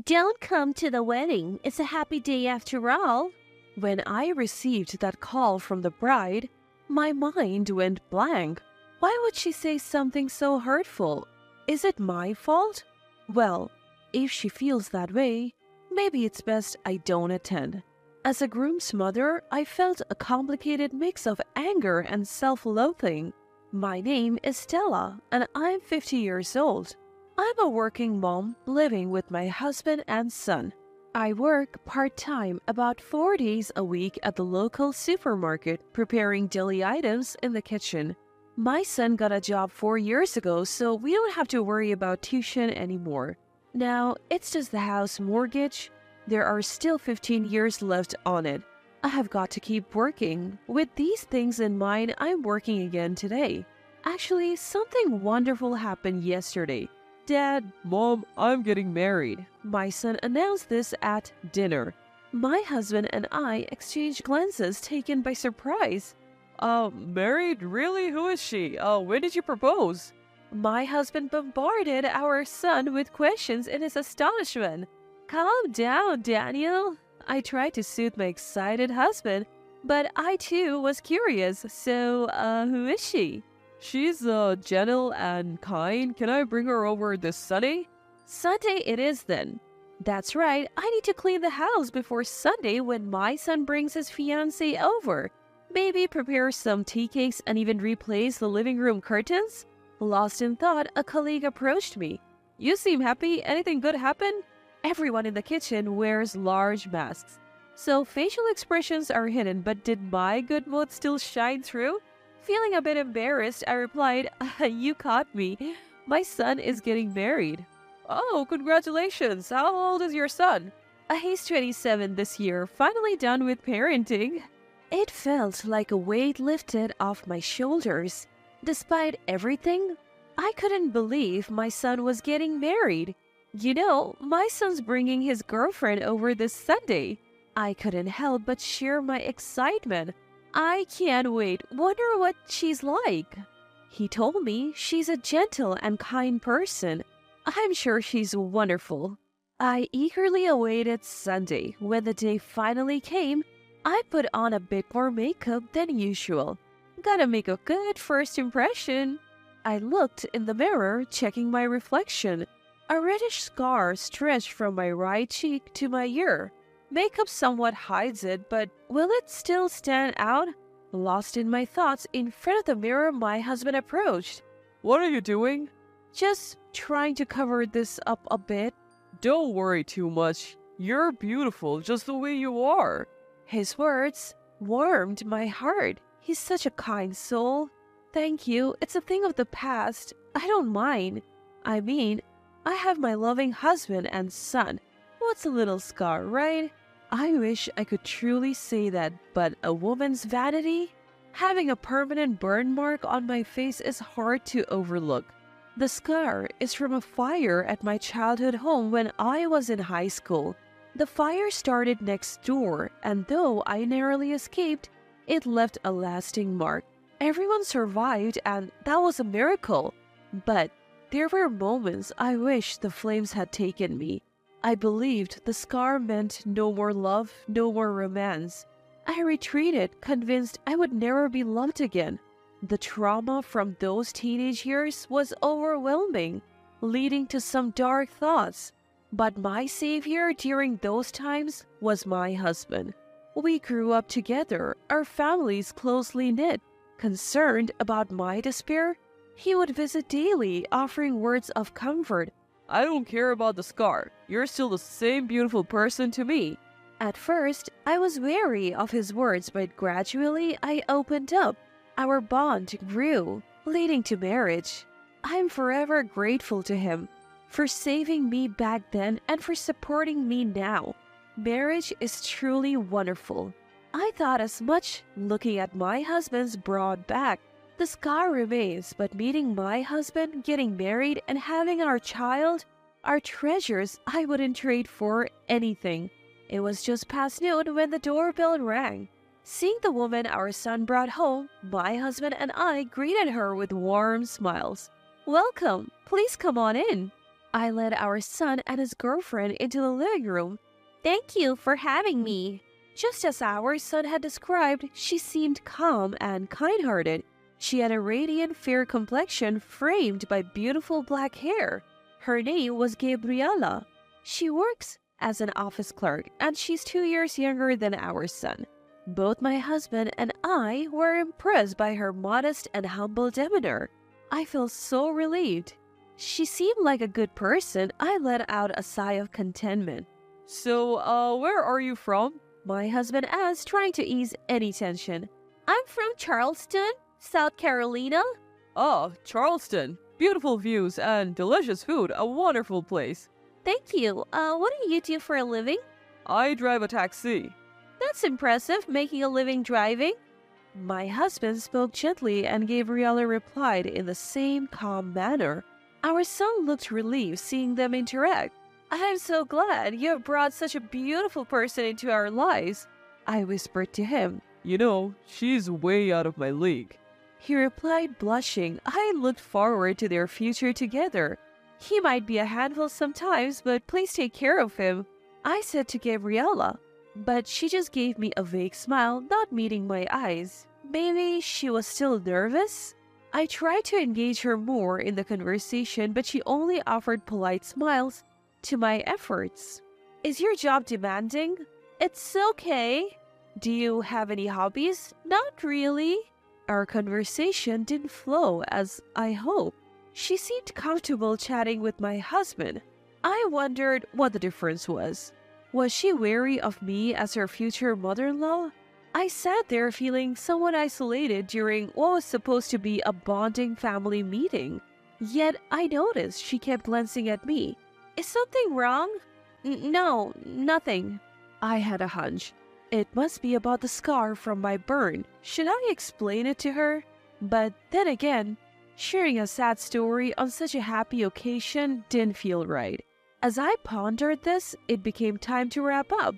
Don't come to the wedding. It's a happy day after all. When I received that call from the bride, my mind went blank. Why would she say something so hurtful? Is it my fault? Well, if she feels that way, maybe it's best I don't attend. As a groom's mother, I felt a complicated mix of anger and self-loathing. My name is Stella, and I'm 50 years old. I'm a working mom living with my husband and son. I work part-time about 4 days a week at the local supermarket preparing daily items in the kitchen. My son got a job 4 years ago, so we don't have to worry about tuition anymore. Now, it's just the house mortgage. There are still 15 years left on it. I have got to keep working. With these things in mind, I'm working again today. Actually, something wonderful happened yesterday. Dad, Mom, I'm getting married. My son announced this at dinner. My husband and I exchanged glances taken by surprise. Married? Really? Who is she? When did you propose? My husband bombarded our son with questions in his astonishment. Calm down, Daniel. I tried to soothe my excited husband, but I too was curious. So, who is she? She's gentle and kind. Can I bring her over this Sunday? Sunday it is then. That's right. I need to clean the house before Sunday when my son brings his fiancée over. Maybe prepare some tea cakes and even replace the living room curtains? Lost in thought, a colleague approached me. You seem happy. Anything good happen? Everyone in the kitchen wears large masks, so facial expressions are hidden, but did my good mood still shine through? Feeling a bit embarrassed, I replied, You caught me. My son is getting married. Oh, congratulations. How old is your son? He's 27 this year, finally done with parenting. It felt like a weight lifted off my shoulders. Despite everything, I couldn't believe my son was getting married. You know, my son's bringing his girlfriend over this Sunday. I couldn't help but share my excitement. I can't wait. Wonder what she's like. He told me she's a gentle and kind person. I'm sure she's wonderful. I eagerly awaited Sunday. When the day finally came, I put on a bit more makeup than usual. Gotta make a good first impression. I looked in the mirror, checking my reflection. A reddish scar stretched from my right cheek to my ear. Makeup somewhat hides it, but will it still stand out? Lost in my thoughts, in front of the mirror, my husband approached. What are you doing? Just trying to cover this up a bit. Don't worry too much. You're beautiful just the way you are. His words warmed my heart. He's such a kind soul. Thank you. It's a thing of the past. I don't mind. I mean, I have my loving husband and son. What's a little scar, right? I wish I could truly say that, but a woman's vanity? Having a permanent burn mark on my face is hard to overlook. The scar is from a fire at my childhood home when I was in high school. The fire started next door, and though I narrowly escaped, it left a lasting mark. Everyone survived, and that was a miracle. But there were moments I wish the flames had taken me. I believed the scar meant no more love, no more romance. I retreated, convinced I would never be loved again. The trauma from those teenage years was overwhelming, leading to some dark thoughts. But my savior during those times was my husband. We grew up together, our families closely knit. Concerned about my despair, he would visit daily, offering words of comfort. I don't care about the scar. You're still the same beautiful person to me. At first, I was wary of his words, but gradually I opened up. Our bond grew, leading to marriage. I am forever grateful to him for saving me back then and for supporting me now. Marriage is truly wonderful. I thought as much looking at my husband's broad back. The scar remains, but meeting my husband, getting married, and having our child are treasures I wouldn't trade for anything. It was just past noon when the doorbell rang. Seeing the woman our son brought home, my husband and I greeted her with warm smiles. Welcome, please come on in. I led our son and his girlfriend into the living room. Thank you for having me. Just as our son had described, she seemed calm and kind-hearted. She had a radiant fair complexion framed by beautiful black hair. Her name was Gabriela. She works as an office clerk and she's 2 years younger than our son. Both my husband and I were impressed by her modest and humble demeanor. I felt so relieved. She seemed like a good person. I let out a sigh of contentment. So, where are you from? My husband asked, trying to ease any tension. I'm from Charleston, South Carolina. Ah, Charleston. Beautiful views and delicious food. A wonderful place. Thank you. What do you do for a living? I drive a taxi. That's impressive, making a living driving. My husband spoke gently and Gabriella replied in the same calm manner. Our son looked relieved seeing them interact. I'm so glad you have brought such a beautiful person into our lives, I whispered to him. You know, she's way out of my league. He replied, blushing. I looked forward to their future together. He might be a handful sometimes, but please take care of him, I said to Gabriella. But she just gave me a vague smile, not meeting my eyes. Maybe she was still nervous? I tried to engage her more in the conversation, but she only offered polite smiles to my efforts. Is your job demanding? It's okay. Do you have any hobbies? Not really. Our conversation didn't flow as I hoped. She seemed comfortable chatting with my husband. I wondered what the difference was. Was she wary of me as her future mother-in-law? I sat there feeling somewhat isolated during what was supposed to be a bonding family meeting. Yet I noticed she kept glancing at me. Is something wrong? No, nothing. I had a hunch. It must be about the scar from my burn. Should I explain it to her? But then again, sharing a sad story on such a happy occasion didn't feel right. As I pondered this, it became time to wrap up.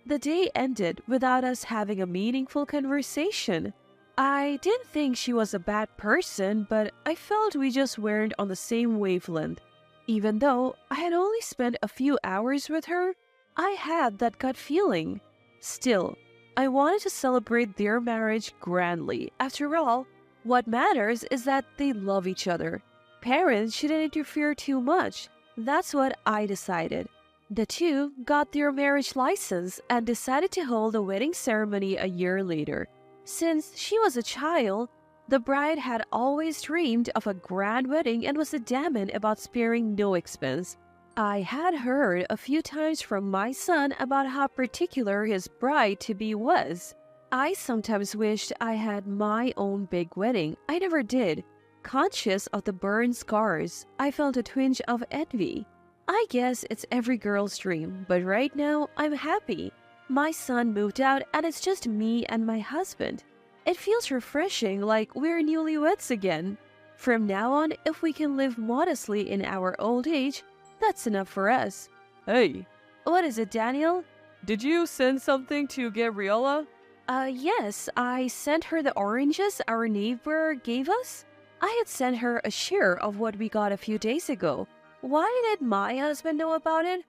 The day ended without us having a meaningful conversation. I didn't think she was a bad person, but I felt we just weren't on the same wavelength. Even though I had only spent a few hours with her, I had that gut feeling. Still, I wanted to celebrate their marriage grandly. After all, what matters is that they love each other. Parents shouldn't interfere too much. That's what I decided. The two got their marriage license and decided to hold a wedding ceremony a year later. Since she was a child, the bride had always dreamed of a grand wedding and was adamant about sparing no expense. I had heard a few times from my son about how particular his bride-to-be was. I sometimes wished I had my own big wedding. I never did. Conscious of the burn scars, I felt a twinge of envy. I guess it's every girl's dream, but right now I'm happy. My son moved out and it's just me and my husband. It feels refreshing, like we're newlyweds again. From now on, if we can live modestly in our old age, that's enough for us. Hey. What is it, Daniel? Did you send something to Gabriella? Yes, I sent her the oranges our neighbor gave us. I had sent her a share of what we got a few days ago. Why did my husband know about it?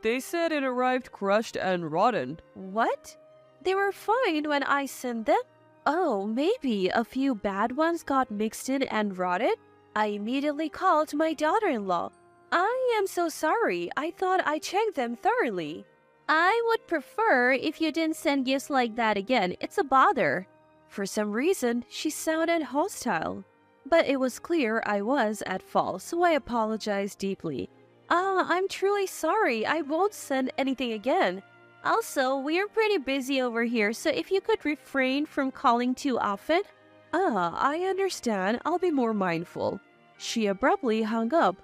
They said it arrived crushed and rotten. What? They were fine when I sent them? Oh, maybe a few bad ones got mixed in and rotted? I immediately called my daughter-in-law. I am so sorry. I thought I checked them thoroughly. I would prefer if you didn't send gifts like that again. It's a bother. For some reason, she sounded hostile. But it was clear I was at fault, so I apologized deeply. I'm truly sorry. I won't send anything again. Also, we're pretty busy over here, so if you could refrain from calling too often. I understand. I'll be more mindful. She abruptly hung up.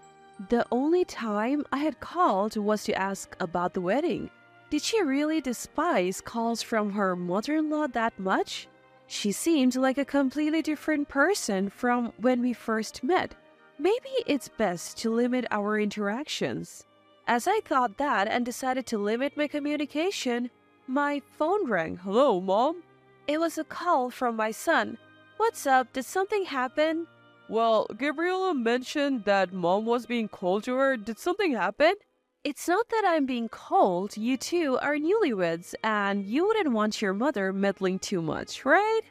The only time I had called was to ask about the wedding. Did she really despise calls from her mother-in-law that much? She seemed like a completely different person from when we first met. Maybe it's best to limit our interactions. As I thought that and decided to limit my communication, my phone rang. Hello, Mom? It was a call from my son. What's up? Did something happen? Well, Gabriella mentioned that mom was being cold to her. Did something happen? It's not that I'm being cold. You two are newlyweds, and you wouldn't want your mother meddling too much, right?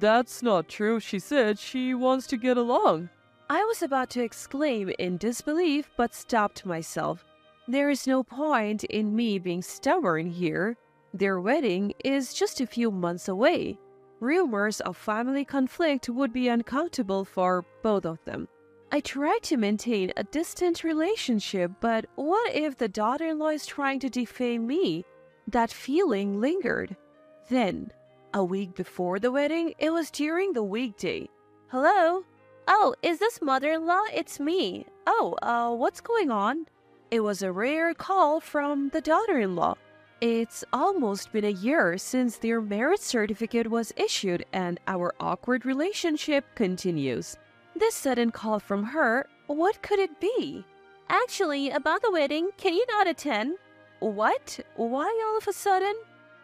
That's not true. She said she wants to get along. I was about to exclaim in disbelief, but stopped myself. There is no point in me being stubborn here. Their wedding is just a few months away. Rumors of family conflict would be uncomfortable for both of them. I tried to maintain a distant relationship, but what if the daughter-in-law is trying to defame me? That feeling lingered. Then, a week before the wedding, it was during the weekday. Hello? Oh, is this mother-in-law? It's me. Oh, what's going on? It was a rare call from the daughter-in-law. It's almost been a year since their marriage certificate was issued and our awkward relationship continues. This sudden call from her, what could it be? Actually, about the wedding, can you not attend? What? Why all of a sudden?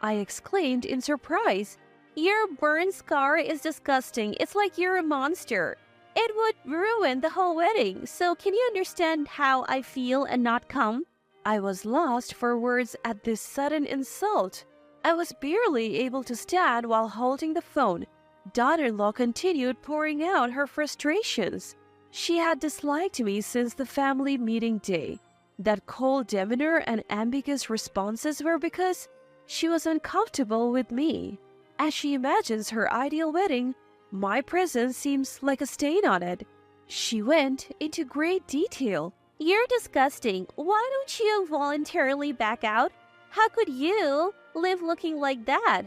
I exclaimed in surprise. Your burn scar is disgusting. It's like you're a monster. It would ruin the whole wedding, so can you understand how I feel and not come? I was lost for words at this sudden insult. I was barely able to stand while holding the phone. Daughter-in-law continued pouring out her frustrations. She had disliked me since the family meeting day. That cold demeanor and ambiguous responses were because she was uncomfortable with me. As she imagines her ideal wedding, my presence seems like a stain on it. She went into great detail. You're disgusting. Why don't you voluntarily back out? How could you live looking like that?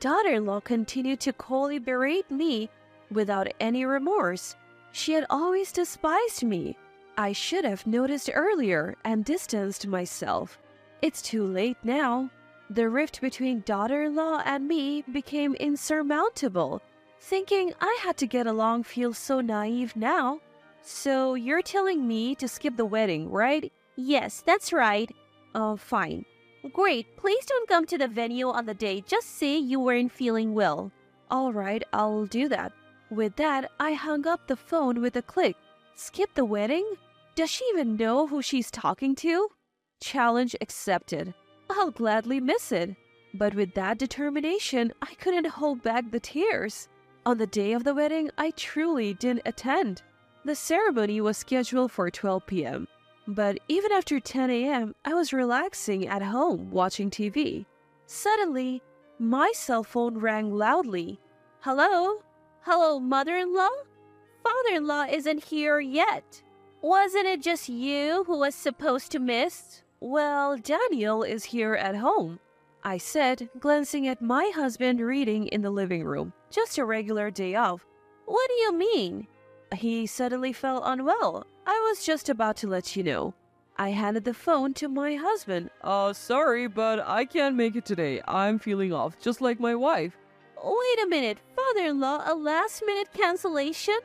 Daughter-in-law continued to coldly berate me without any remorse. She had always despised me. I should have noticed earlier and distanced myself. It's too late now. The rift between daughter-in-law and me became insurmountable. Thinking I had to get along feels so naive now. So you're telling me to skip the wedding, right? Yes, that's right. Fine. Great, please don't come to the venue on the day. Just say you weren't feeling well. All right, I'll do that. With that, I hung up the phone with a click. Skip the wedding? Does she even know who she's talking to? Challenge accepted. I'll gladly miss it. But with that determination, I couldn't hold back the tears. On the day of the wedding, I truly didn't attend. The ceremony was scheduled for 12 p.m. But even after 10 a.m., I was relaxing at home watching TV. Suddenly, my cell phone rang loudly. Hello? Hello, mother-in-law? Father-in-law isn't here yet. Wasn't it just you who was supposed to miss? Well, Daniel is here at home, I said, glancing at my husband reading in the living room. Just a regular day off. What do you mean? He suddenly felt unwell. I was just about to let you know. I handed the phone to my husband. Sorry, but I can't make it today. I'm feeling off, just like my wife. Wait a minute, father-in-law, a last-minute cancellation?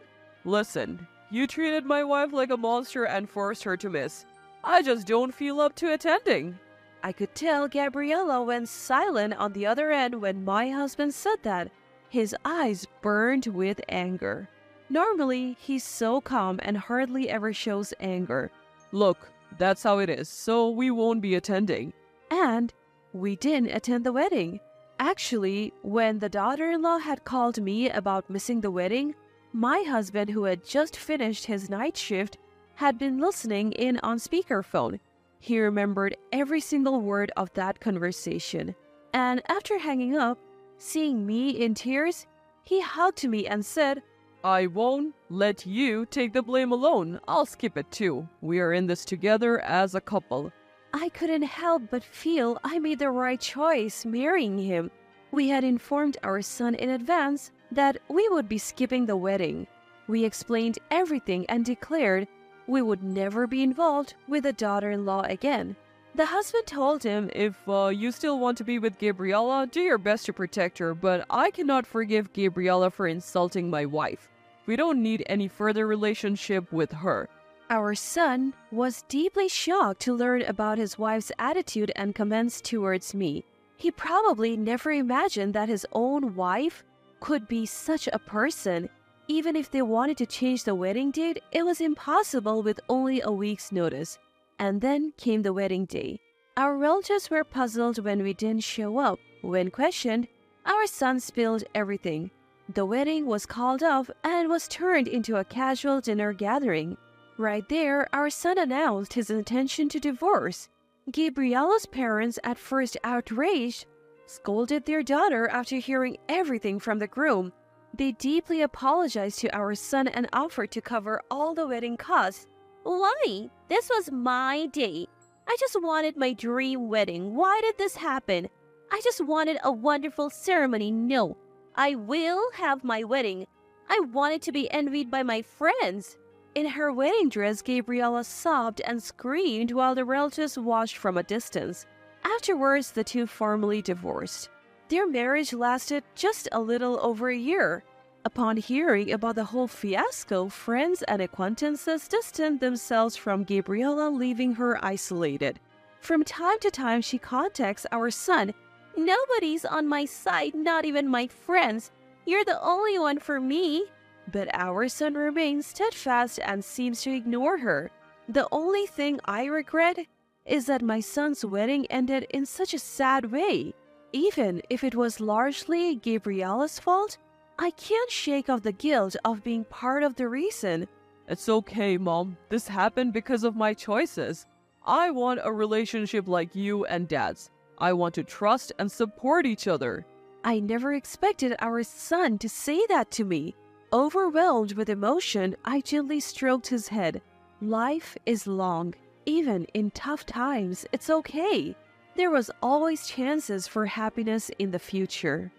Listen, you treated my wife like a monster and forced her to miss. I just don't feel up to attending. I could tell Gabriella went silent on the other end when my husband said that. His eyes burned with anger. Normally, he's so calm and hardly ever shows anger. Look, that's how it is, so we won't be attending. And we didn't attend the wedding. Actually, when the daughter-in-law had called me about missing the wedding, my husband, who had just finished his night shift, had been listening in on speakerphone. He remembered every single word of that conversation. And after hanging up, seeing me in tears, he hugged me and said, I won't let you take the blame alone. I'll skip it too. We are in this together as a couple. I couldn't help but feel I made the right choice marrying him. We had informed our son in advance that we would be skipping the wedding. We explained everything and declared we would never be involved with a daughter-in-law again. The husband told him, If you still want to be with Gabriella, do your best to protect her, but I cannot forgive Gabriella for insulting my wife. We don't need any further relationship with her. Our son was deeply shocked to learn about his wife's attitude and comments towards me. He probably never imagined that his own wife could be such a person. Even if they wanted to change the wedding date, it was impossible with only a week's notice. And then came the wedding day. Our relatives were puzzled when we didn't show up. When questioned, our son spilled everything. The wedding was called off and was turned into a casual dinner gathering. Right there, our son announced his intention to divorce. Gabriella's parents, at first outraged, scolded their daughter after hearing everything from the groom. They deeply apologized to our son and offered to cover all the wedding costs. Why? This was my day. I just wanted my dream wedding. Why did this happen? I just wanted a wonderful ceremony. No, I will have my wedding. I wanted to be envied by my friends. In her wedding dress, Gabriella sobbed and screamed while the relatives watched from a distance. Afterwards, the two formally divorced. Their marriage lasted just a little over a year. Upon hearing about the whole fiasco, friends and acquaintances distanced themselves from Gabriella, leaving her isolated. From time to time, she contacts our son. Nobody's on my side, not even my friends. You're the only one for me. But our son remains steadfast and seems to ignore her. The only thing I regret is that my son's wedding ended in such a sad way. Even if it was largely Gabriella's fault, I can't shake off the guilt of being part of the reason. It's okay, Mom. This happened because of my choices. I want a relationship like you and Dad's. I want to trust and support each other. I never expected our son to say that to me. Overwhelmed with emotion, I gently stroked his head. Life is long. Even in tough times, it's okay. There was always chances for happiness in the future.